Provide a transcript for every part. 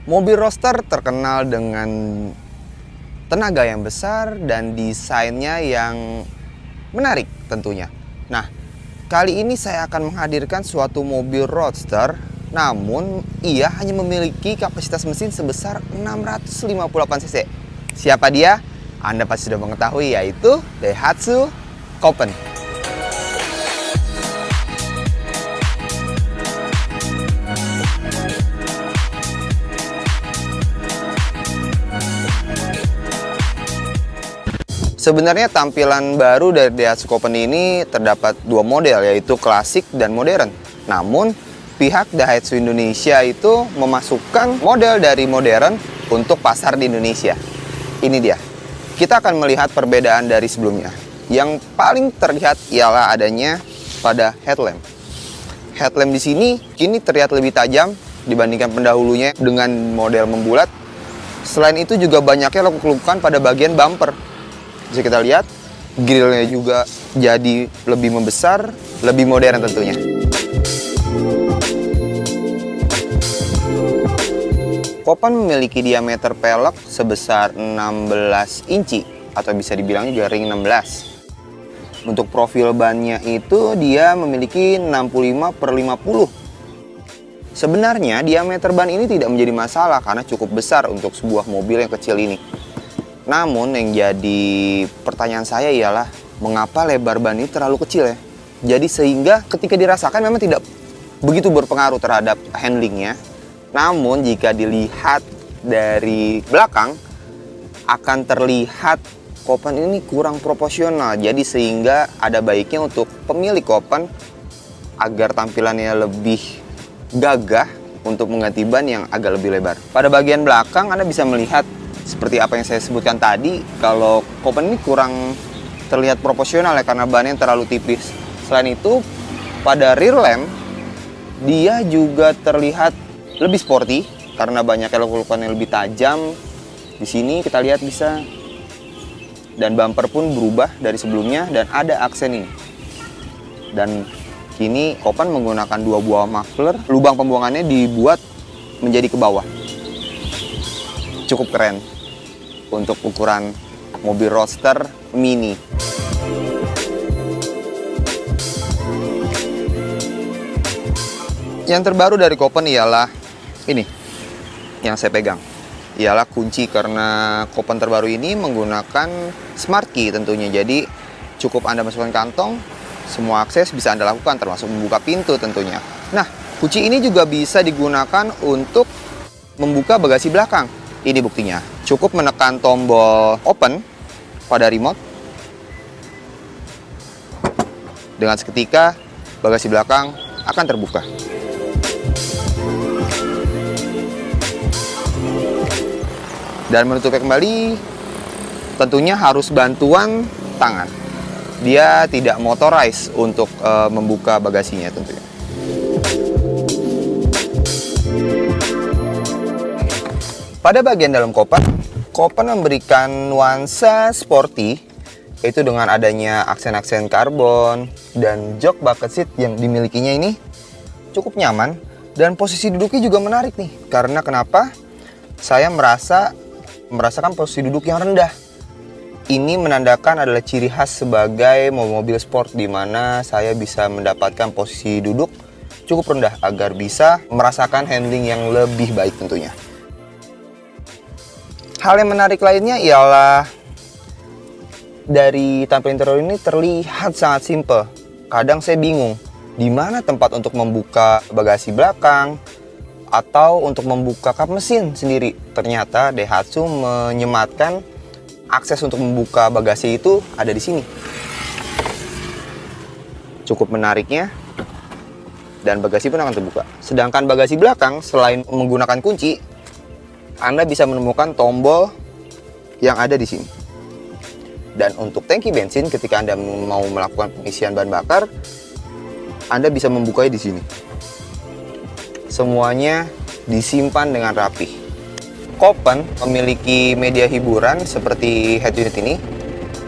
Mobil Roadster terkenal dengan tenaga yang besar dan desainnya yang menarik tentunya. Nah, kali ini saya akan menghadirkan suatu mobil Roadster, namun ia hanya memiliki kapasitas mesin sebesar 658 cc. Siapa dia? Anda pasti sudah mengetahui, yaitu Daihatsu Copen. Sebenarnya tampilan baru dari Daihatsu Copen ini terdapat dua model, yaitu klasik dan modern. Namun, pihak Daihatsu Indonesia itu memasukkan model dari modern untuk pasar di Indonesia. Ini dia. Kita akan melihat perbedaan dari sebelumnya. Yang paling terlihat ialah adanya pada headlamp. Headlamp di sini kini terlihat lebih tajam dibandingkan pendahulunya dengan model membulat. Selain itu juga banyaknya lekuk-lekukan pada bagian bumper. Bisa kita lihat, grillnya juga jadi lebih membesar, lebih modern tentunya. Copen memiliki diameter pelek sebesar 16 inci, atau bisa dibilang juga ring 16. Untuk profil bannya itu dia memiliki 65/50. Sebenarnya diameter ban ini tidak menjadi masalah karena cukup besar untuk sebuah mobil yang kecil ini. Namun yang jadi pertanyaan saya ialah mengapa lebar ban ini terlalu kecil ya? Jadi sehingga ketika dirasakan memang tidak begitu berpengaruh terhadap handlingnya. Namun jika dilihat dari belakang akan terlihat Copen ini kurang proporsional. Jadi sehingga ada baiknya untuk pemilik Copen agar tampilannya lebih gagah untuk mengganti ban yang agak lebih lebar. Pada bagian belakang Anda bisa melihat seperti apa yang saya sebutkan tadi, kalau Copen ini kurang terlihat proporsional ya karena bannya terlalu tipis. Selain itu, pada rear lamp dia juga terlihat lebih sporty karena banyak lekuk-lekukan yang lebih tajam. Di sini kita lihat bisa, dan bumper pun berubah dari sebelumnya dan ada aksen ini. Dan kini Copen menggunakan dua buah muffler, lubang pembuangannya dibuat menjadi ke bawah. Cukup keren untuk ukuran mobil Roadster mini. Yang terbaru dari Copen ialah ini yang saya pegang, ialah kunci, karena Copen terbaru ini menggunakan smart key tentunya. Jadi cukup Anda masukkan kantong, semua akses bisa Anda lakukan termasuk membuka pintu tentunya. Nah, kunci ini juga bisa digunakan untuk membuka bagasi belakang. Ini buktinya. Cukup menekan tombol open pada remote. Dengan seketika, bagasi belakang akan terbuka. Dan menutupnya kembali, tentunya harus bantuan tangan. Dia tidak motorized untuk membuka bagasinya tentunya. Pada bagian dalam Copen memberikan nuansa sporty, yaitu dengan adanya aksen-aksen karbon dan jok bucket seat yang dimilikinya ini cukup nyaman, dan posisi duduknya juga menarik nih. Karena kenapa? Saya merasakan posisi duduk yang rendah. Ini menandakan adalah ciri khas sebagai mobil sport, di mana saya bisa mendapatkan posisi duduk cukup rendah agar bisa merasakan handling yang lebih baik tentunya. Hal yang menarik lainnya ialah dari tampilan interior ini terlihat sangat simple. Kadang saya bingung di mana tempat untuk membuka bagasi belakang atau untuk membuka kap mesin sendiri. Ternyata Daihatsu menyematkan akses untuk membuka bagasi itu ada di sini. Cukup menariknya, dan bagasi pun akan terbuka. Sedangkan bagasi belakang selain menggunakan kunci, Anda bisa menemukan tombol yang ada di sini. Dan untuk tangki bensin, ketika Anda mau melakukan pengisian bahan bakar, Anda bisa membukanya di sini. Semuanya disimpan dengan rapi. Copen memiliki media hiburan seperti head unit ini,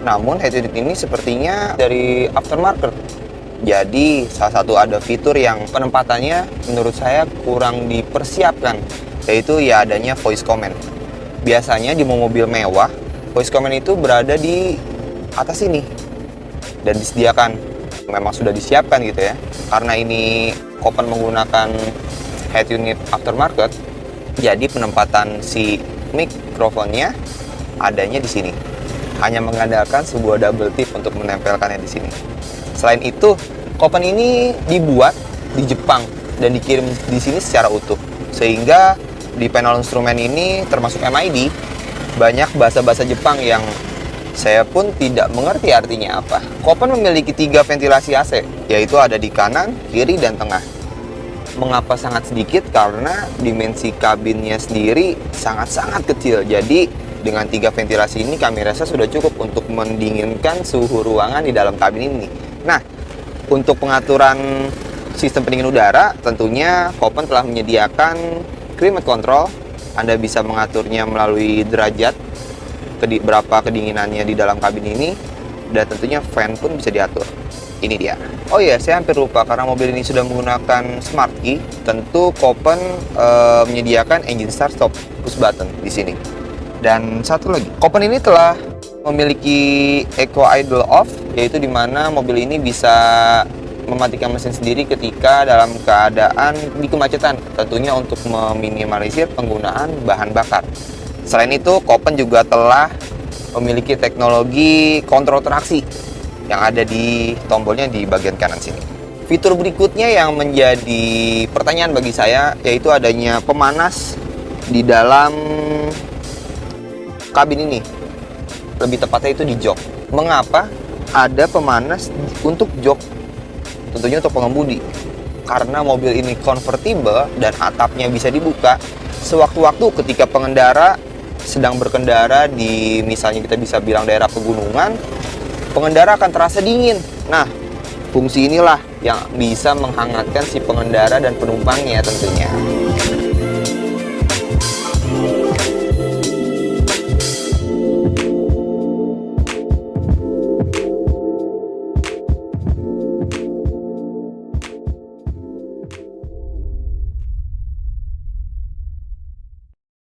namun head unit ini sepertinya dari aftermarket. Jadi salah satu ada fitur yang penempatannya menurut saya kurang dipersiapkan yaitu ya adanya voice command. Biasanya di mobil mewah, voice command itu berada di atas ini dan disediakan, memang sudah disiapkan gitu ya. Karena ini Copan menggunakan head unit aftermarket, jadi penempatan si mikrofonnya adanya di sini. Hanya mengandalkan sebuah double tip untuk menempelkannya di sini. Selain itu, Copan ini dibuat di Jepang dan dikirim di sini secara utuh. Sehingga di panel instrumen ini termasuk MID, banyak bahasa-bahasa Jepang yang saya pun tidak mengerti artinya apa. Copan memiliki 3 ventilasi AC, yaitu ada di kanan, kiri, dan tengah. Mengapa sangat sedikit? Karena dimensi kabinnya sendiri sangat-sangat kecil. Jadi dengan 3 ventilasi ini kami rasa sudah cukup untuk mendinginkan suhu ruangan di dalam kabin ini. Nah, untuk pengaturan sistem pendingin udara, tentunya Copan telah menyediakan climate control. Anda bisa mengaturnya melalui derajat berapa kedinginannya di dalam kabin ini, dan tentunya fan pun bisa diatur. Ini dia. Oh iya, saya hampir lupa karena mobil ini sudah menggunakan smart key. Tentu Copan menyediakan engine start stop push button di sini. Dan satu lagi, Copan ini telah memiliki eco idle off, yaitu dimana mobil ini bisa mematikan mesin sendiri ketika dalam keadaan di kemacetan, tentunya untuk meminimalisir penggunaan bahan bakar. Selain itu, Copan juga telah memiliki teknologi kontrol traksi yang ada di tombolnya di bagian kanan sini. Fitur berikutnya yang menjadi pertanyaan bagi saya yaitu adanya pemanas di dalam kabin ini. Lebih tepatnya itu di jok. Mengapa ada pemanas untuk jok? Tentunya untuk pengemudi. Karena mobil ini convertible dan atapnya bisa dibuka, sewaktu-waktu ketika pengendara sedang berkendara di, misalnya kita bisa bilang daerah pegunungan, pengendara akan terasa dingin. Nah, fungsi inilah yang bisa menghangatkan si pengendara dan penumpangnya tentunya.